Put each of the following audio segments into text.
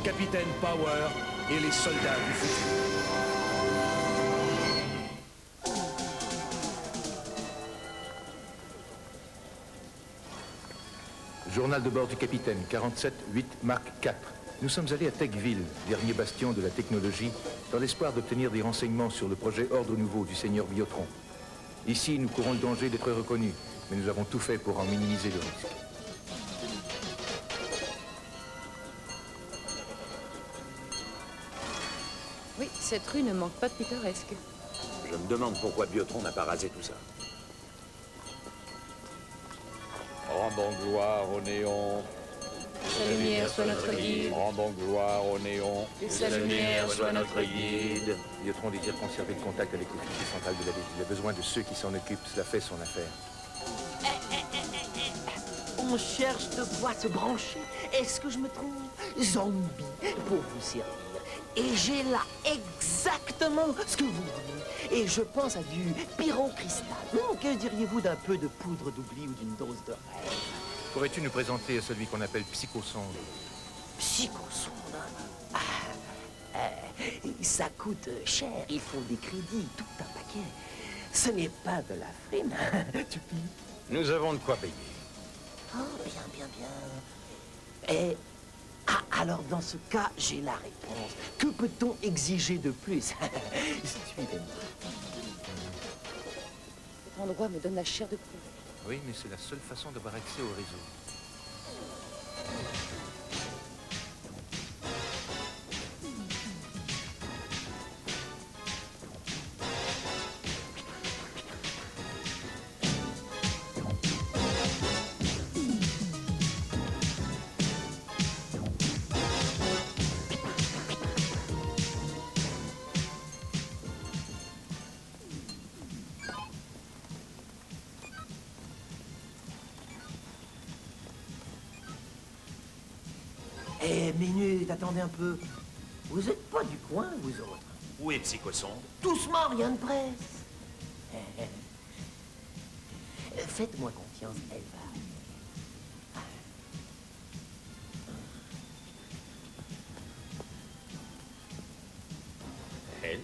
Capitaine Power et les soldats du futur. Journal de bord du capitaine, 47-8 Mark IV. Nous sommes allés à Techville, dernier bastion de la technologie, dans l'espoir d'obtenir des renseignements sur le projet Ordre Nouveau du seigneur Biotron. Ici, nous courons le danger d'être reconnus, mais nous avons tout fait pour en minimiser le risque. Oui, cette rue ne manque pas de pittoresque. Je me demande pourquoi Biotron n'a pas rasé tout ça. Rendons gloire au néon. Que sa lumière soit notre guide. Rendons gloire au néon. Que sa lumière soit notre guide. Biotron désire conserver le contact avec l'officier central de la ville. Il a besoin de ceux qui s'en occupent. Cela fait son affaire. On cherche de quoi se brancher. Est-ce que je me trompe? Zombie, pour vous servir. Et j'ai là exactement ce que vous voulez. Et je pense à du pyrocristal. Que diriez-vous d'un peu de poudre d'oubli ou d'une dose de rêve? Pourrais-tu nous présenter celui qu'on appelle Psychosonde? Psychosonde, hein? Ça coûte cher. Il faut des crédits, tout un paquet. Ce n'est pas de la frime. Tu piques? Nous avons de quoi payer. Oh, bien, bien, bien. Et... alors dans ce cas, j'ai la réponse. Que peut-on exiger de plus? Suivez-moi. Cet endroit me donne la chair de poule. Oui, mais c'est la seule façon d'avoir accès au réseau. Eh, minute, attendez un peu. Vous êtes pas du coin, vous autres? Où est Psychosonde? Doucement, rien de presse. Faites-moi confiance, elle va. Elle?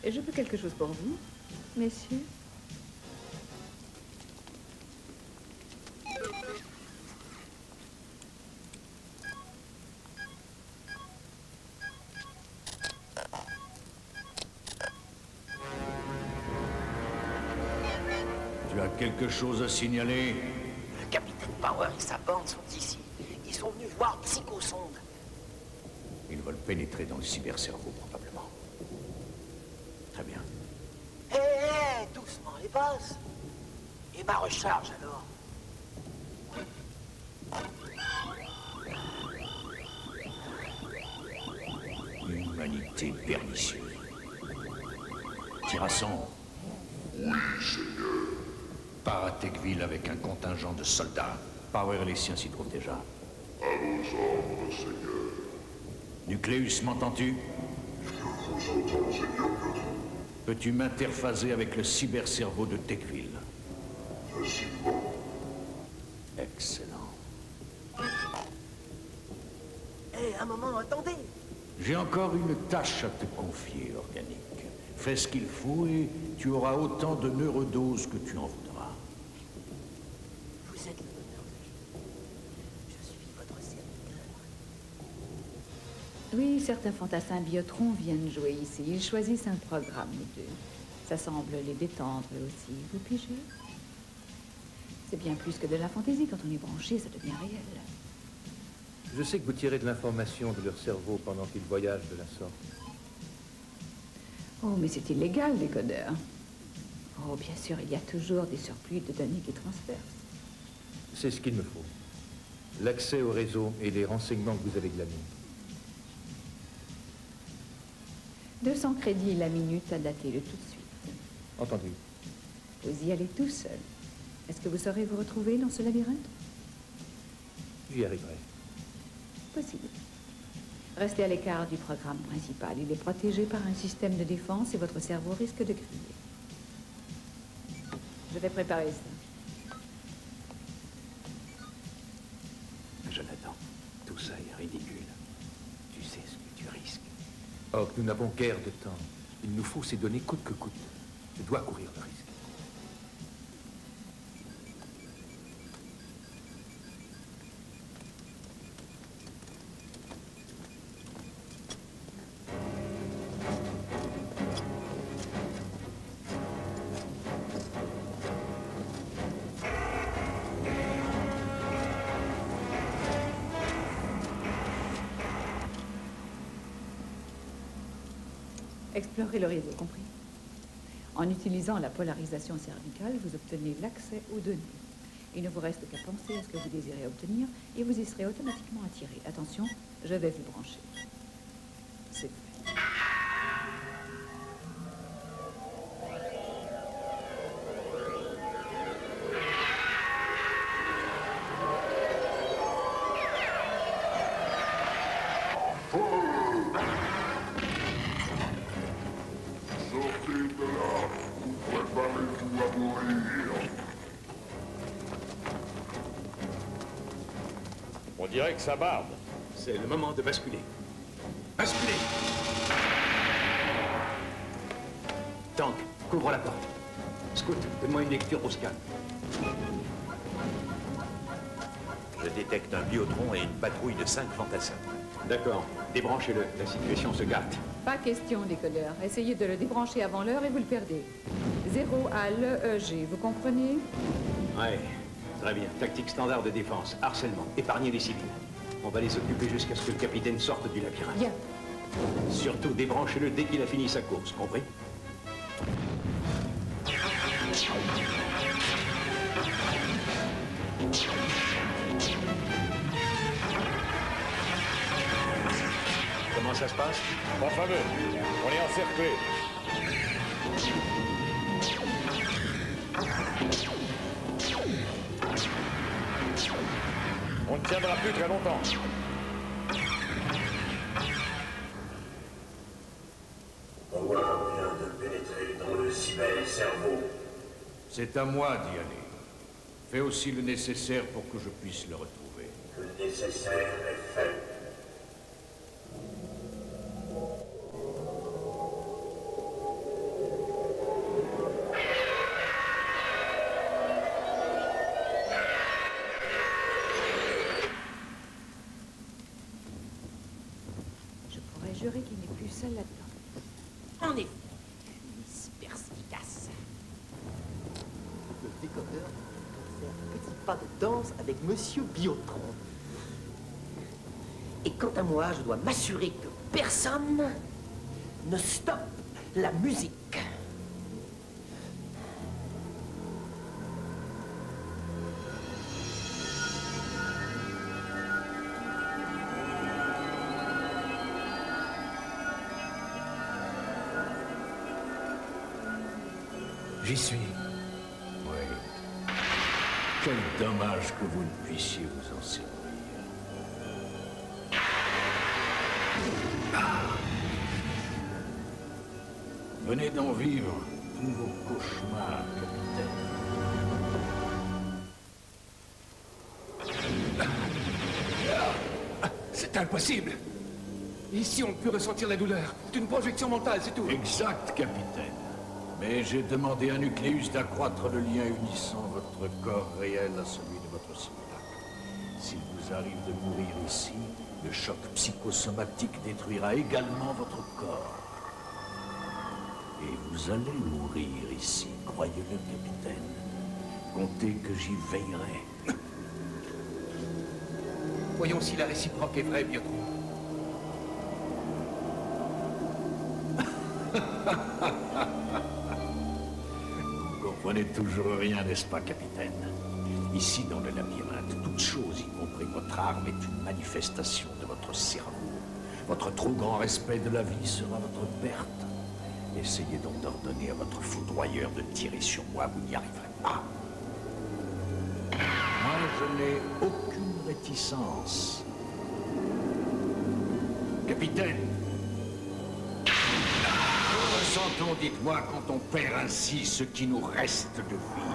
Et je peux quelque chose pour vous, messieurs? Tu as quelque chose à signaler? Le capitaine Power et sa bande sont ici. Ils sont venus voir Psychosonde. Ils veulent pénétrer dans le cybercerveau, probablement. Très bien. Hé, doucement, les boss. Et ma recharge, alors? Humanité pernicieuse. Tirasson. Oui, Seigneur. Pars à Techville avec un contingent de soldats. Power et les siens s'y trouvent déjà. À vos ordres, Seigneur. Nucléus, m'entends-tu? Je vous entends, Seigneur Biotron. Peux-tu m'interphaser avec le cybercerveau de Techville? Facilement. Excellent. Hé, un moment, attendez. J'ai encore une tâche à te confier, Organique. Fais ce qu'il faut et tu auras autant de neurodoses que tu en voudras. Vous êtes le bonheur que je suis votre serviteur. Oui, certains fantassins Biotron viennent jouer ici. Ils choisissent un programme, les deux. Ça semble les détendre eux aussi. Vous pigez? C'est bien plus que de la fantaisie. Quand on est branché, ça devient réel. Je sais que vous tirez de l'information de leur cerveau pendant qu'ils voyagent de la sorte. Oh, mais c'est illégal, décodeur. Oh, bien sûr, il y a toujours des surplus de données qui transpercent. C'est ce qu'il me faut. L'accès au réseau et les renseignements que vous avez glanés. 200 crédits la minute à dater de tout de suite. Entendu. Vous y allez tout seul. Est-ce que vous saurez vous retrouver dans ce labyrinthe? J'y arriverai. Possible. Restez à l'écart du programme principal. Il est protégé par un système de défense et votre cerveau risque de crier. Je vais préparer ça. Jonathan, tout ça est ridicule. Tu sais ce que tu risques. Or, nous n'avons guère de temps. Il nous faut ces données coûte que coûte. Je dois courir le risque. Explorez le réseau, compris? En utilisant la polarisation cervicale, vous obtenez l'accès aux données. Il ne vous reste qu'à penser à ce que vous désirez obtenir et vous y serez automatiquement attiré. Attention, je vais vous brancher. C'est fait. On dirait que ça barde. C'est le moment de basculer. Basculer! Tank, couvre la porte. Scout, donne-moi une lecture au scan. Je détecte un biotron et une patrouille de 5 fantassins. D'accord, débranchez-le. La situation se gâte. Pas question, décodeur. Essayez de le débrancher avant l'heure et vous le perdez. 0 à l'EEG, vous comprenez? Ouais, très bien. Tactique standard de défense. Harcèlement. Épargner les civils. On va les occuper jusqu'à ce que le capitaine sorte du labyrinthe. Bien. Surtout, débranchez-le dès qu'il a fini sa course, compris? Comment ça se passe? Pas fameux. On est encerclé. On ne tiendra plus très longtemps. Power vient de pénétrer dans le cyber-cerveau. C'est à moi d'y aller. Fais aussi le nécessaire pour que je puisse le retrouver. Le nécessaire est fait. Je pourrais jurer qu'il n'est plus seul là-dedans. En effet, Miss Perspicace. Le décodeur fait un petit pas de danse avec Monsieur Biotron. Et quant à moi, je dois m'assurer que personne ne stoppe la musique. J'y suis. Oui. Quel dommage que vous ne puissiez vous en servir. Venez donc vivre tous vos cauchemars, capitaine. C'est impossible. Ici, on peut ressentir la douleur. C'est une projection mentale, c'est tout. Exact, capitaine. Mais j'ai demandé à Nucléus d'accroître le lien unissant votre corps réel à celui de votre simulacre. S'il vous arrive de mourir ici, le choc psychosomatique détruira également votre corps. Et vous allez mourir ici, croyez-le, capitaine. Comptez que j'y veillerai. Voyons si la réciproque est vraie, Biotron. Vous comprenez toujours rien, n'est-ce pas, capitaine? Ici, dans le labyrinthe, toute chose, y compris votre arme, est une manifestation de votre cerveau. Votre trop grand respect de la vie sera votre perte. Essayez donc d'ordonner à votre foudroyeur de tirer sur moi, vous n'y arriverez pas. Moi, je n'ai aucune réticence. Capitaine, que ressent-on, dites-moi, quand on perd ainsi ce qui nous reste de vie?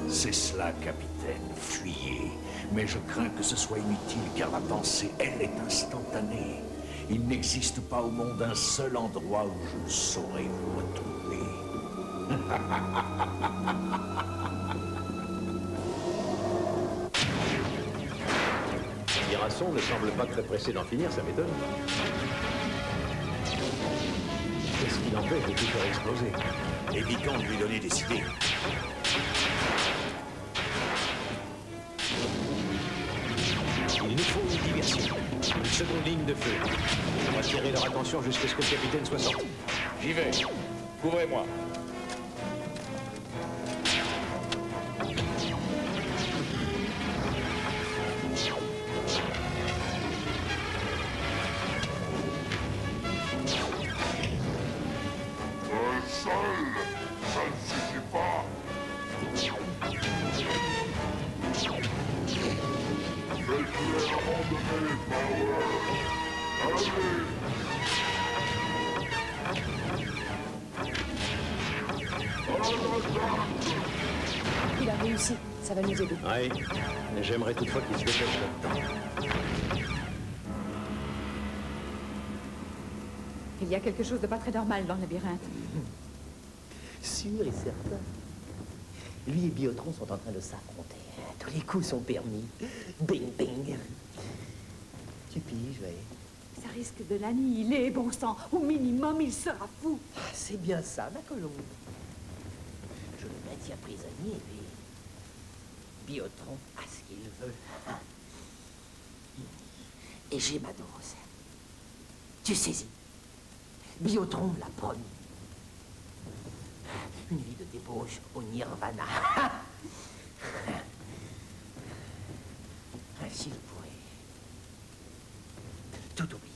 C'est cela, capitaine. Fuyez. Mais je crains que ce soit inutile, car la pensée, elle, est instantanée. Il n'existe pas au monde un seul endroit où je ne saurais vous retrouver. Mirasson ne semble pas très pressé d'en finir, ça m'étonne. Qu'est-ce qu'il empêche de tout faire exploser? Évitons de lui donner des idées. Il nous faut une diversion. Une seconde ligne de feu. On va attirer leur attention jusqu'à ce que le capitaine soit sorti. J'y vais. Couvrez-moi. Il a réussi, ça va nous aider. Ouais, mais j'aimerais toutefois qu'il se dépêche là-dedans. Il y a quelque chose de pas très normal dans le labyrinthe. Sûr et certain. Lui et Biotron sont en train de s'affronter. Tous les coups sont permis. Bing, bing. Tu piges, oui. Ça risque de l'annihiler, bon sang. Au minimum, il sera fou. Ah, c'est bien ça, ma colombe. Je le maintiens prisonnier, et puis Biotron a ce qu'il veut. Et j'ai ma dose. Tu saisis. Biotron l'a promis. Une vie de débauche au Nirvana. Ainsi, je pourrais tout oublier.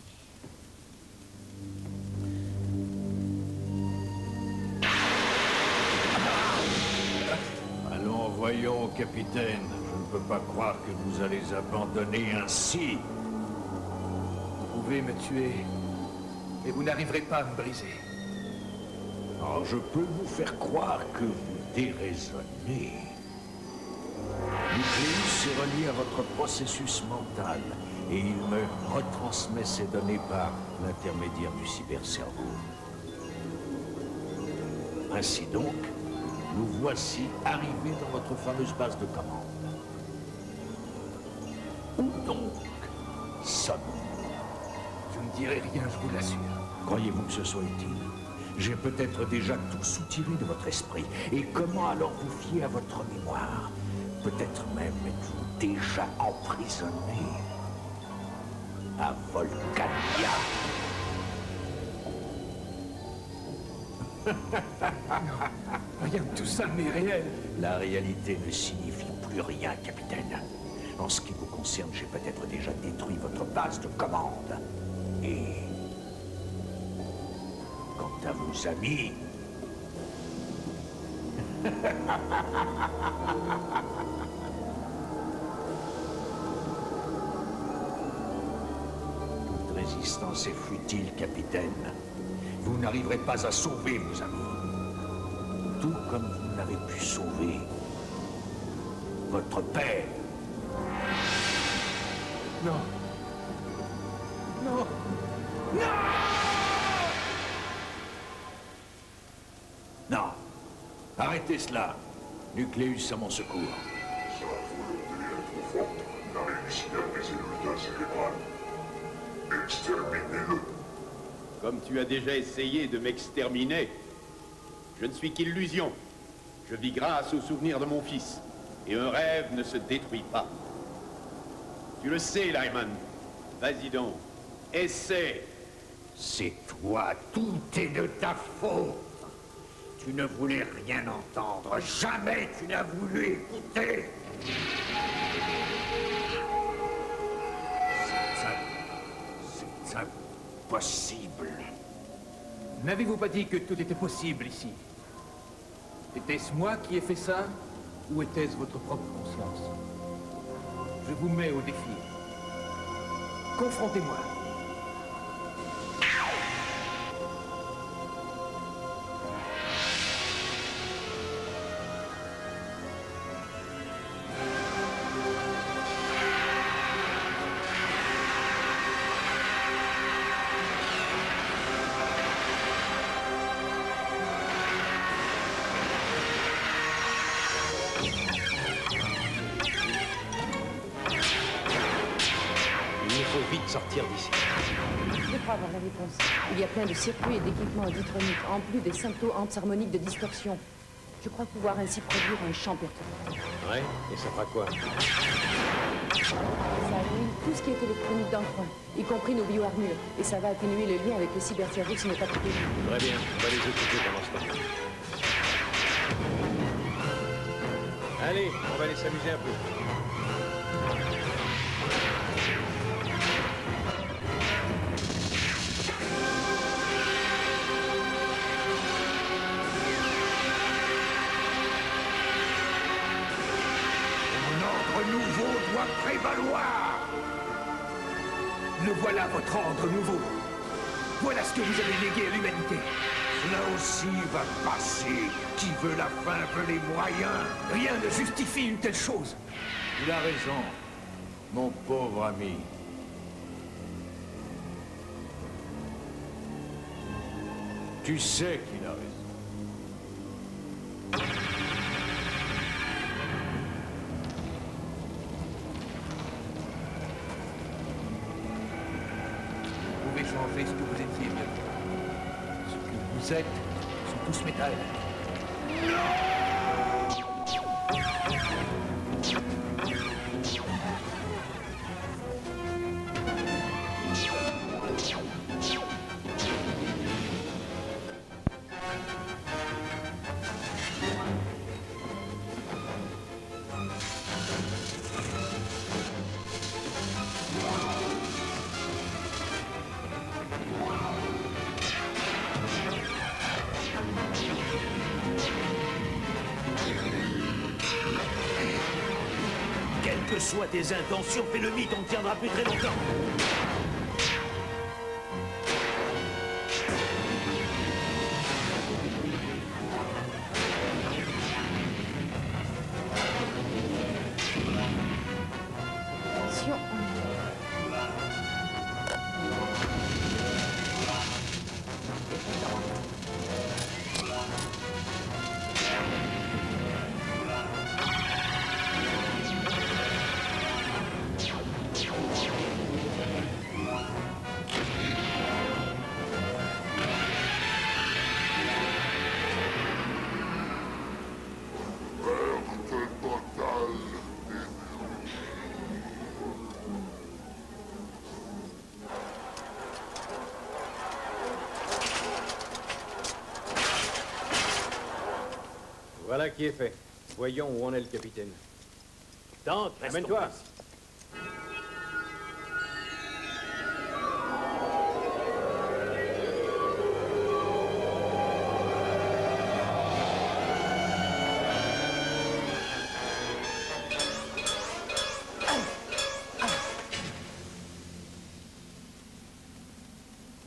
Allons, voyons, capitaine. Je ne peux pas croire que vous allez abandonner ainsi. Vous pouvez me tuer, mais vous n'arriverez pas à me briser. Alors, je peux vous faire croire que vous déraisonnez. Nucléus est relié à votre processus mental et il me retransmet ces données par l'intermédiaire du cybercerveau. Ainsi donc, nous voici arrivés dans votre fameuse base de commande. Où donc sommes-nous? Je ne dirai rien, je vous l'assure. Croyez-vous que ce soit utile? J'ai peut-être déjà tout soutiré de votre esprit. Et comment alors vous fier à votre mémoire? Peut-être même êtes-vous déjà emprisonné à Volcania. Rien de tout ça n'est réel. La réalité ne signifie plus rien, capitaine. En ce qui vous concerne, j'ai peut-être déjà détruit votre base de commande. Et quant à vos amis... Toute résistance est futile, capitaine. Vous n'arriverez pas à sauver vos amis. Tout comme vous n'avez pu sauver votre père. Non. Non. Non! Non. Arrêtez cela. Nucléus à mon secours. Sa volonté est trop forte. Il a réussi à briser le lien cérébral. Exterminez-le. Comme tu as déjà essayé de m'exterminer, je ne suis qu'illusion. Je vis grâce au souvenir de mon fils. Et un rêve ne se détruit pas. Tu le sais, Lyman. Vas-y donc. Essaie. C'est toi. Tout est de ta faute. Tu ne voulais rien entendre. Jamais tu n'as voulu écouter. C'est impossible. N'avez-vous pas dit que tout était possible ici? Était-ce moi qui ai fait ça? Où était-ce votre propre conscience? Je vous mets au défi. Confrontez-moi. Vite sortir d'ici. Je crois avoir la réponse. Il y a plein de circuits et d'équipements auditroniques, en plus des symptômes antiharmoniques de distorsion. Je crois pouvoir ainsi produire un champ perturbateur. Ouais, et ça fera quoi? Ça annule tout ce qui est électronique dans le coin, y compris nos bioarmures. Et ça va atténuer le lien avec le cybercerveau s'il n'est pas coupé. Très bien, on va les occuper pendant ce temps. Allez, on va aller s'amuser un peu. Nouveau doit prévaloir. Le voilà, votre ordre nouveau. Voilà ce que vous avez légué à l'humanité. Cela aussi va passer. Qui veut la fin veut les moyens. Rien ne justifie une telle chose. Il a raison, mon pauvre ami. Tu sais qu'il a raison. Changer ce que vous étiez, bien. Ce que vous êtes sont tous métal. Quelles que soient tes intentions, fais le mythe, on ne tiendra plus très longtemps. Voilà qui est fait. Voyons où en est le capitaine. Tente, amène-toi.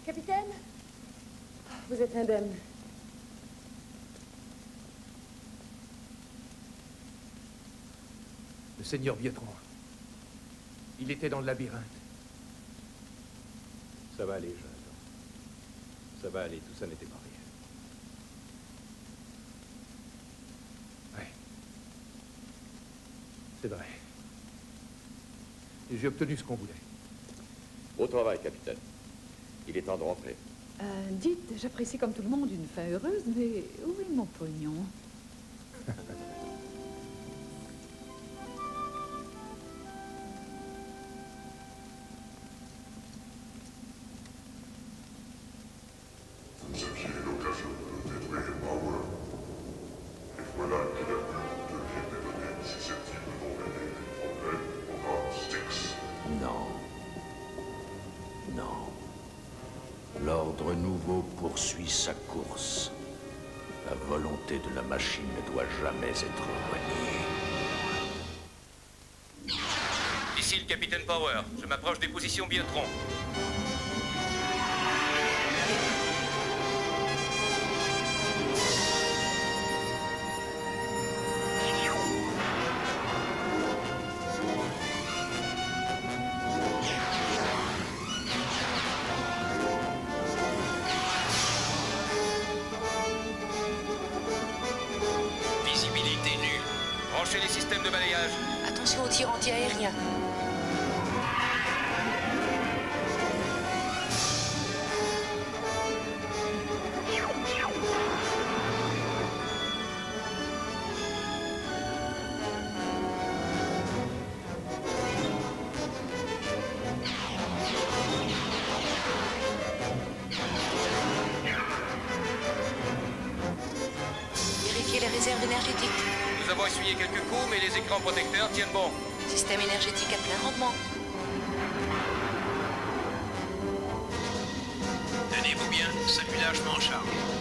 Capitaine, vous êtes indemne. Le seigneur Biotron. Il était dans le labyrinthe. Ça va aller, Jonathan. Ça va aller, tout ça n'était pas rien. Ouais. C'est vrai. Et j'ai obtenu ce qu'on voulait. Beau travail, capitaine. Il est temps de rentrer. Dites, j'apprécie comme tout le monde une fin heureuse, mais où est mon pognon? Vous aviez l'occasion de détruire Power. Et voilà que la bulle devient des données susceptibles d'entraîner des problèmes au programme Styx. Non. Non. L'ordre nouveau poursuit sa course. La volonté de la machine ne doit jamais être reniée. Ici le capitaine Power. Je m'approche des positions Biotron. Visibilité nulle. Branchez les systèmes de balayage. Attention aux tirs anti-aériens. Vérifiez les réserves énergétiques. Nous avons essuyé quelques coups, mais les écrans protecteurs tiennent bon. Système énergétique à plein rendement. Tenez-vous bien, celui-là je m'en charge.